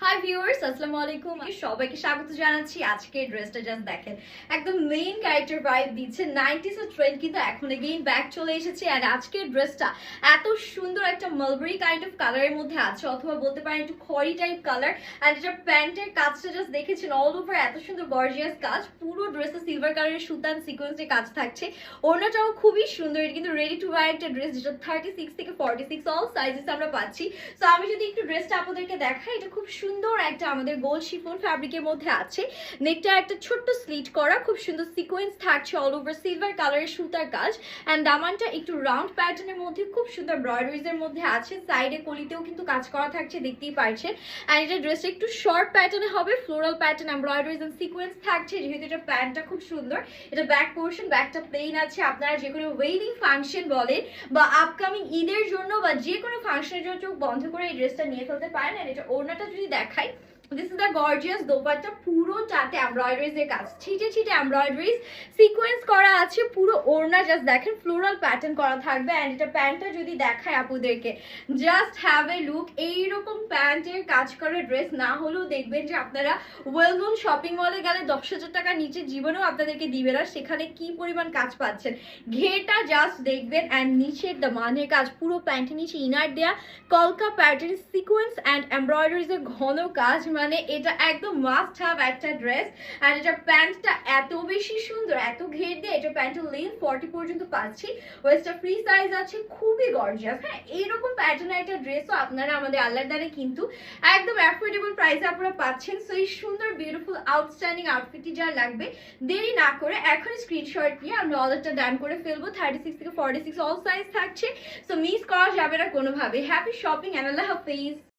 Hi viewers, আসসালামু আলাইকুম। সবাইকে স্বাগত জানাচ্ছি। আজকে ড্রেসটা জাস্ট দেখেন, একদম মেইন ক্যারেক্টার ভাইব দিচ্ছে। 90s এর ট্রেন্ড কিন্তু এখন এগেইন ব্যাক চলে এসেছে। আর আজকের ড্রেসটা এত সুন্দর একটা মালবেরি কাইন্ড অফ কালারের মধ্যে আছে, অথবা বলতে পারেন একটু খয়েরি টাইপ কালার। আর এটা প্যান্টের কাজটা জাস্ট দেখেছেন, অল ওভার এত সুন্দর গর্জিয়াস কাজ। পুরো ড্রেসে সিলভার কালারের সুতান সিকোয়েন্সের কাজ থাকছে। ওড়নাটাও খুবই সুন্দর। এটা কিন্তু রেডি টু ওয়্যার একটা ড্রেস, যেটা 36 থেকে 46 অল সাইজেস আমরা পাচ্ছি। তো আমি যদি একটু ড্রেসটা আপনাদেরকে দেখাই, এটা খুব সুন্দর একটা আমাদের গোল্ড শিফন ফ্যাব্রিকের মধ্যে আছে। নেকটা একটা ছোট্ট স্লিট করা, খুব সুন্দর সিকোয়েন্স থাকছে, অল ওভার সিলভার কালারের সুতার কাজ। এন্ড দামানটা একটু রাউন্ড প্যাটার্নের মধ্যে খুব সুন্দর এমব্রয়ডারিজ এর মধ্যে আছে। সাইডে কলিতেও কিন্তু কাজ করা থাকছে, দেখতেই পাচ্ছেন। এন্ড এটা ড্রেসটা একটু শর্ট প্যাটার্নে হবে, floral pattern embroideries and sequence থাকছে। যেহেতু এটা প্যান্টটা খুব সুন্দর, এটা ব্যাক পোর্শন, ব্যাকটা প্লেন আছে। আপনারা যে কোনো ওয়েডিং ফাংশন বলেন বা আপকামিং ঈদের জন্য বা যে কোনো ফাংশনের জন্য চোখ বন্ধ করে এই ড্রেসটা নিয়ে ফেলতে পারেন। আর এটা ওড়নাটা যদি দেখাই, this is the gorgeous dupatta, পুরোটাতে এমব্রয়ডারিজ এর কাজ, ছিটে ছিটে এমব্রয়ডারিজ সিকোয়েন্স করা আছে। পুরো ওড়না জাস্ট দেখেন ফ্লোরাল প্যাটার্ন করা থাকবে। এন্ড এটা প্যান্টটা যদি দেখায় আপুদেরকে, জাস্ট হ্যাভ এ লুক। এইরকম প্যান্টের কাজ করা ড্রেস না হলেও দেখবেন যে আপনারা ওয়েল নোন শপিং মলে গেলে 10,000 টাকার নিচে জীবনেও আপনাদেরকে দিবে না, সেখানে কি পরিমাণ কাজ পাচ্ছেন। ঘেরটা জাস্ট দেখবেন। অ্যান্ড নিচের দামানের কাজ, পুরো প্যান্টের নিচে ইনার দেয়া কলকা প্যাটার্ন সিকোয়েন্স অ্যান্ড এমব্রয়ডারিজ এর ঘন কাজ। মানে এটা একদম মাস্ট হ্যাভ একটা ড্রেস। অ্যান্ড এটা প্যান্টটা এত বেশি সুন্দর, এত ঘের দিয়ে। এটা প্যান্টের লেন্থ 40 পর্যন্ত পাচ্ছি, ওয়েস্টটা ফ্রি সাইজ আছে, খুবই গর্জিয়াস। হ্যাঁ, এইরকম প্যাটার্নের একটা ড্রেসও আপনারা আমাদের আল্লাহর দ্বারে কিন্তু একদম অ্যাফোর্ডেবল প্রাইসে আপনারা পাচ্ছেন। সো এই সুন্দর বিউটিফুল আউটস্ট্যান্ডিং আউটফিটটি যার লাগবে, দেরি না করে এখন স্ক্রিনশট নিয়ে আমরা অর্ডারটা ডান করে ফেলবো। 36 থেকে 46 অল সাইজ থাকছে, সো মিস করা যাবে না কোনোভাবে। হ্যাপি শপিং, আল্লাহ হাফেজ।